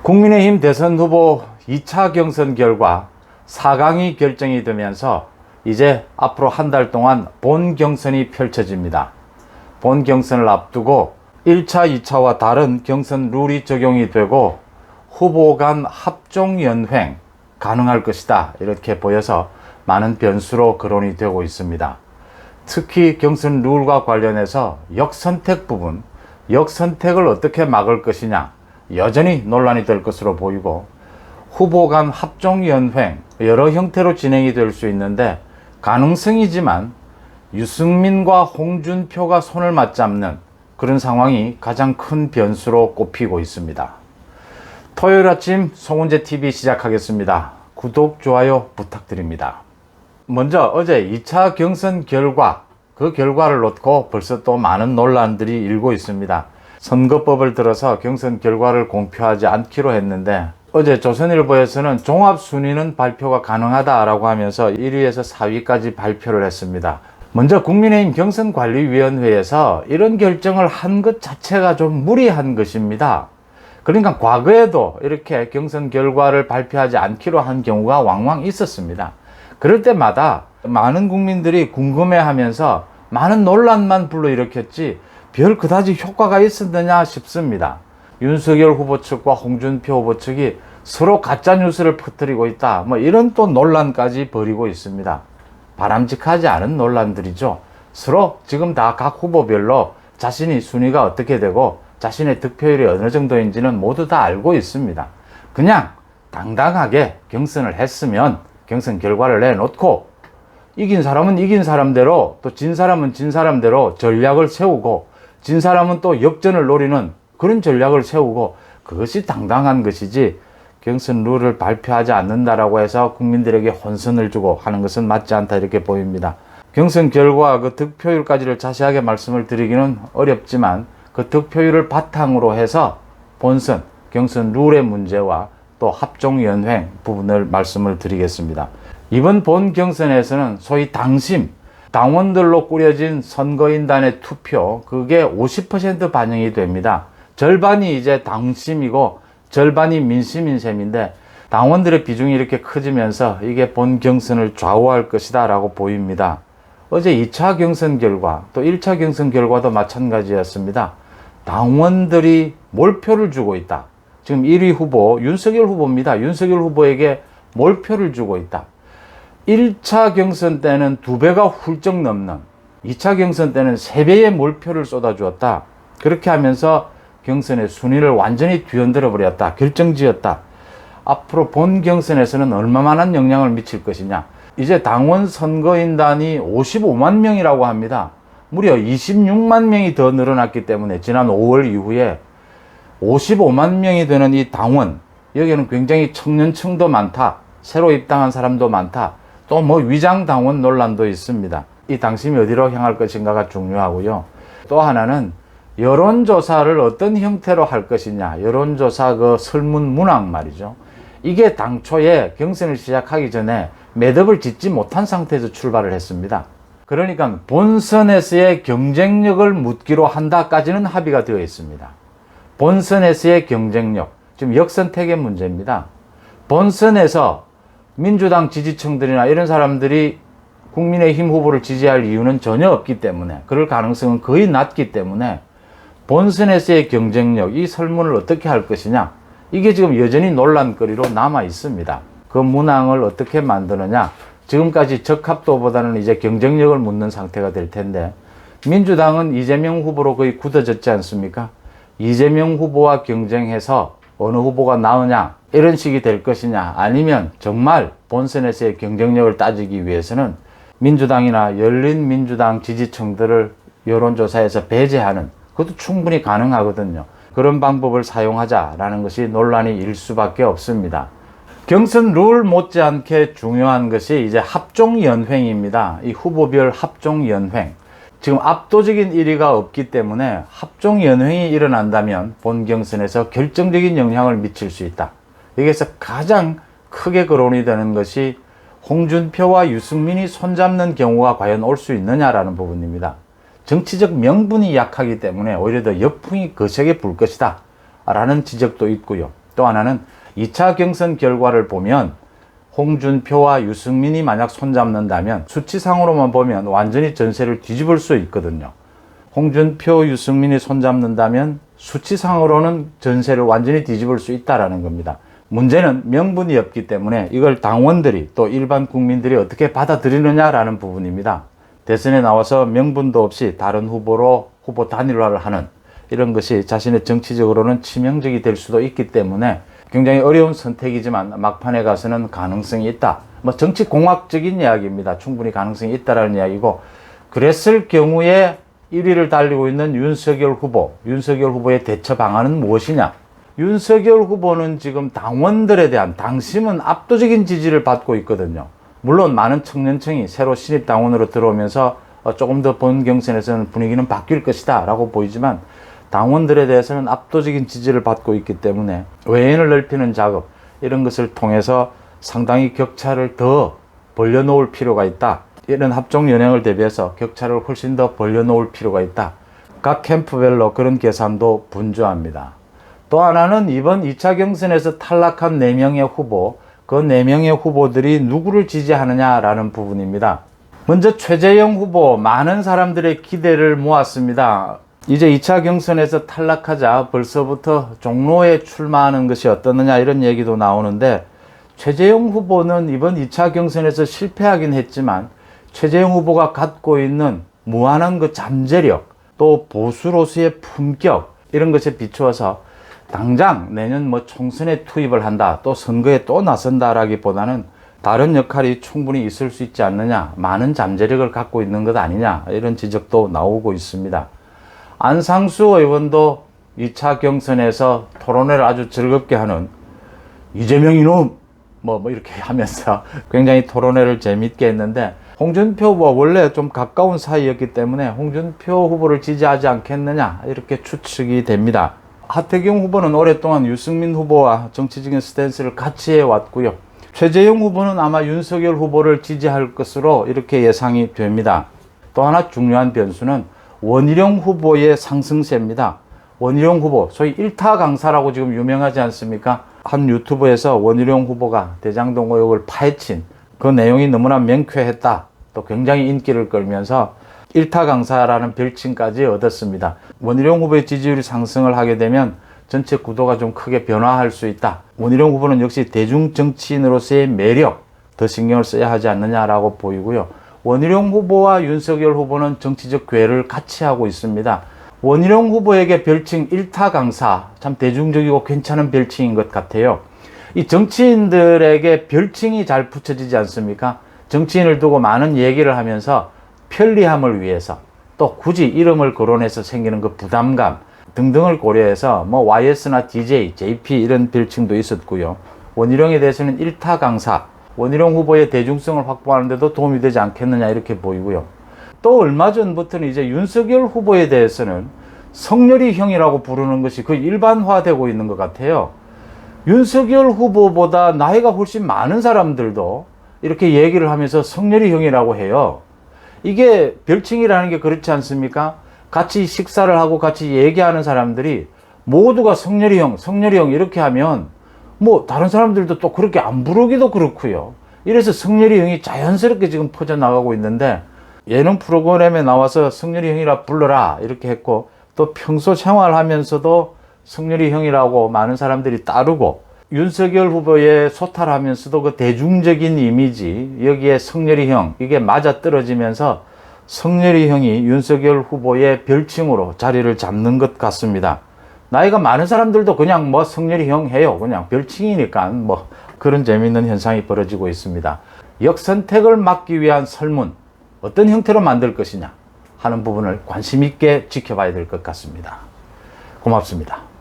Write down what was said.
국민의힘 대선 후보 2차 경선 결과 4강이 결정이 되면서 이제 앞으로 한 달 동안 본 경선이 펼쳐집니다. 본 경선을 앞두고 1차, 2차와 다른 경선 룰이 적용이 되고 후보 간 합종연횡 가능할 것이다, 이렇게 보여서 많은 변수로 거론이 되고 있습니다. 특히 경선 룰과 관련해서 역선택 부분, 역선택을 어떻게 막을 것이냐 여전히 논란이 될 것으로 보이고, 후보 간 합종연횡 여러 형태로 진행이 될 수 있는데 가능성이지만 유승민과 홍준표가 손을 맞잡는 그런 상황이 가장 큰 변수로 꼽히고 있습니다. 토요일 아침 송은재TV 시작하겠습니다. 구독, 좋아요 부탁드립니다. 먼저 어제 2차 경선 결과, 그 결과를 놓고 벌써 또 많은 논란들이 일고 있습니다. 선거법을 들어서 경선 결과를 공표하지 않기로 했는데 어제 조선일보에서는 종합순위는 발표가 가능하다라고 하면서 1위에서 4위까지 발표를 했습니다. 먼저 국민의힘 경선관리위원회에서 이런 결정을 한 것 자체가 좀 무리한 것입니다. 그러니까 과거에도 이렇게 경선 결과를 발표하지 않기로 한 경우가 왕왕 있었습니다. 그럴 때마다 많은 국민들이 궁금해하면서 많은 논란만 불러일으켰지 별 그다지 효과가 있었느냐 싶습니다. 윤석열 후보 측과 홍준표 후보 측이 서로 가짜뉴스를 퍼뜨리고 있다, 이런 또 논란까지 벌이고 있습니다. 바람직하지 않은 논란들이죠. 서로 지금 다 각 후보별로 자신이 순위가 어떻게 되고 자신의 득표율이 어느 정도인지는 모두 다 알고 있습니다. 그냥 당당하게 경선을 했으면 경선 결과를 내놓고 이긴 사람은 이긴 사람대로, 또 진 사람은 진 사람대로 전략을 세우고, 진 사람은 또 역전을 노리는 그런 전략을 세우고, 그것이 당당한 것이지 경선 룰을 발표하지 않는다라고 해서 국민들에게 혼선을 주고 하는 것은 맞지 않다, 이렇게 보입니다. 경선 결과 그 득표율까지를 자세하게 말씀을 드리기는 어렵지만 그 득표율을 바탕으로 해서 본선 경선 룰의 문제와 또 합종연횡 부분을 말씀을 드리겠습니다. 이번 본 경선에서는 소위 당심, 당원들로 꾸려진 선거인단의 투표, 그게 50% 반영이 됩니다. 절반이 이제 당심이고 절반이 민심인 셈인데 당원들의 비중이 이렇게 커지면서 이게 본 경선을 좌우할 것이다 라고 보입니다. 어제 2차 경선 결과, 또 1차 경선 결과도 마찬가지였습니다. 당원들이 몰표를 주고 있다. 지금 1위 후보 윤석열 후보입니다. 윤석열 후보에게 몰표를 주고 있다. 1차 경선 때는 2배가 훌쩍 넘는, 2차 경선 때는 3배의 몰표를 쏟아주었다. 그렇게 하면서 경선의 순위를 완전히 뒤흔들어 버렸다. 결정지었다. 앞으로 본 경선에서는 얼마만한 영향을 미칠 것이냐. 이제 당원 선거인단이 55만 명이라고 합니다. 무려 26만 명이 더 늘어났기 때문에 지난 5월 이후에 55만 명이 되는 이 당원, 여기에는 굉장히 청년층도 많다, 새로 입당한 사람도 많다, 또 위장 당원 논란도 있습니다. 이 당심이 어디로 향할 것인가가 중요하고요. 또 하나는 여론조사를 어떤 형태로 할 것이냐, 여론조사 그 설문 문항 말이죠. 이게 당초에 경선을 시작하기 전에 매듭을 짓지 못한 상태에서 출발을 했습니다. 그러니까 본선에서의 경쟁력을 묻기로 한다까지는 합의가 되어 있습니다. 본선에서의 경쟁력, 지금 역선택의 문제입니다. 본선에서 민주당 지지층들이나 이런 사람들이 국민의힘 후보를 지지할 이유는 전혀 없기 때문에, 그럴 가능성은 거의 낮기 때문에 본선에서의 경쟁력, 이 설문을 어떻게 할 것이냐, 이게 지금 여전히 논란거리로 남아 있습니다. 그 문항을 어떻게 만드느냐, 지금까지 적합도보다는 이제 경쟁력을 묻는 상태가 될 텐데, 민주당은 이재명 후보로 거의 굳어졌지 않습니까? 이재명 후보와 경쟁해서 어느 후보가 나으냐, 이런 식이 될 것이냐, 아니면 정말 본선에서의 경쟁력을 따지기 위해서는 민주당이나 열린민주당 지지층들을 여론조사에서 배제하는, 그것도 충분히 가능하거든요. 그런 방법을 사용하자라는 것이 논란이 일 수밖에 없습니다. 경선 룰 못지않게 중요한 것이 이제 합종연횡입니다. 이 후보별 합종연횡. 지금 압도적인 1위가 없기 때문에 합종연횡이 일어난다면 본 경선에서 결정적인 영향을 미칠 수 있다. 여기에서 가장 크게 거론이 되는 것이 홍준표와 유승민이 손잡는 경우가 과연 올 수 있느냐라는 부분입니다. 정치적 명분이 약하기 때문에 오히려 더 역풍이 거세게 불 것이다 라는 지적도 있고요. 또 하나는 2차 경선 결과를 보면 홍준표와 유승민이 만약 손잡는다면 수치상으로만 보면 완전히 전세를 뒤집을 수 있거든요. 홍준표, 유승민이 손잡는다면 수치상으로는 전세를 완전히 뒤집을 수 있다라는 겁니다. 문제는 명분이 없기 때문에 이걸 당원들이 또 일반 국민들이 어떻게 받아들이느냐라는 부분입니다. 대선에 나와서 명분도 없이 다른 후보로 후보 단일화를 하는 이런 것이 자신의 정치적으로는 치명적이 될 수도 있기 때문에 굉장히 어려운 선택이지만 막판에 가서는 가능성이 있다. 정치 공학적인 이야기입니다. 충분히 가능성이 있다라는 이야기고, 그랬을 경우에 1위를 달리고 있는 윤석열 후보의 대처 방안은 무엇이냐? 윤석열 후보는 지금 당원들에 대한 당심은 압도적인 지지를 받고 있거든요. 물론 많은 청년층이 새로 신입 당원으로 들어오면서 조금 더 본 경선에서는 분위기는 바뀔 것이다 라고 보이지만, 당원들에 대해서는 압도적인 지지를 받고 있기 때문에 외연을 넓히는 작업, 이런 것을 통해서 상당히 격차를 더 벌려놓을 필요가 있다. 이런 합종 연행을 대비해서 격차를 훨씬 더 벌려놓을 필요가 있다. 각 캠프별로 그런 계산도 분주합니다. 또 하나는 이번 2차 경선에서 탈락한 4명의 후보, 그 4명의 후보들이 누구를 지지하느냐라는 부분입니다. 먼저 최재형 후보, 많은 사람들의 기대를 모았습니다. 이제 2차 경선에서 탈락하자 벌써부터 종로에 출마하는 것이 어떻느냐 이런 얘기도 나오는데, 최재형 후보는 이번 2차 경선에서 실패하긴 했지만 최재형 후보가 갖고 있는 무한한 그 잠재력, 또 보수로서의 품격, 이런 것에 비추어서 당장 내년 총선에 투입을 한다, 또 선거에 또 나선다라기보다는 다른 역할이 충분히 있을 수 있지 않느냐, 많은 잠재력을 갖고 있는 것 아니냐, 이런 지적도 나오고 있습니다. 안상수 의원도 2차 경선에서 토론회를 아주 즐겁게 하는 이재명 이놈 이렇게 하면서 굉장히 토론회를 재밌게 했는데, 홍준표 후보와 원래 좀 가까운 사이였기 때문에 홍준표 후보를 지지하지 않겠느냐 이렇게 추측이 됩니다. 하태경 후보는 오랫동안 유승민 후보와 정치적인 스탠스를 같이 해왔고요. 최재형 후보는 아마 윤석열 후보를 지지할 것으로 이렇게 예상이 됩니다. 또 하나 중요한 변수는 원희룡 후보의 상승세입니다. 원희룡 후보, 소위 1타 강사라고 지금 유명하지 않습니까? 한 유튜브에서 원희룡 후보가 대장동 의혹을 파헤친 그 내용이 너무나 명쾌했다, 또 굉장히 인기를 끌면서 1타 강사라는 별칭까지 얻었습니다. 원희룡 후보의 지지율이 상승을 하게 되면 전체 구도가 좀 크게 변화할 수 있다. 원희룡 후보는 역시 대중 정치인으로서의 매력, 더 신경을 써야 하지 않느냐라고 보이고요. 원희룡 후보와 윤석열 후보는 정치적 궤를 같이 하고 있습니다. 원희룡 후보에게 별칭 1타 강사, 참 대중적이고 괜찮은 별칭인 것 같아요. 이 정치인들에게 별칭이 잘 붙여지지 않습니까? 정치인을 두고 많은 얘기를 하면서 편리함을 위해서, 또 굳이 이름을 거론해서 생기는 그 부담감 등등을 고려해서 YS나 DJ, JP 이런 별칭도 있었고요. 원희룡에 대해서는 1타 강사, 원희룡 후보의 대중성을 확보하는 데도 도움이 되지 않겠느냐 이렇게 보이고요. 또 얼마 전부터는 이제 윤석열 후보에 대해서는 성렬이 형이라고 부르는 것이 거의 일반화되고 있는 것 같아요. 윤석열 후보보다 나이가 훨씬 많은 사람들도 이렇게 얘기를 하면서 성렬이 형이라고 해요. 이게 별칭이라는 게 그렇지 않습니까? 같이 식사를 하고 같이 얘기하는 사람들이 모두가 성렬이 형 이렇게 하면 다른 사람들도 또 그렇게 안 부르기도 그렇고요. 이래서 성렬이 형이 자연스럽게 지금 퍼져나가고 있는데, 예능 프로그램에 나와서 성렬이 형이라 불러라 이렇게 했고, 또 평소 생활하면서도 성렬이 형이라고 많은 사람들이 따르고, 윤석열 후보에 소탈하면서도 그 대중적인 이미지, 여기에 성렬이 형, 이게 맞아떨어지면서 성렬이 형이 윤석열 후보의 별칭으로 자리를 잡는 것 같습니다. 나이가 많은 사람들도 그냥 성렬이 형 해요. 그냥 별칭이니까 그런 재미있는 현상이 벌어지고 있습니다. 역선택을 막기 위한 설문, 어떤 형태로 만들 것이냐 하는 부분을 관심 있게 지켜봐야 될 것 같습니다. 고맙습니다.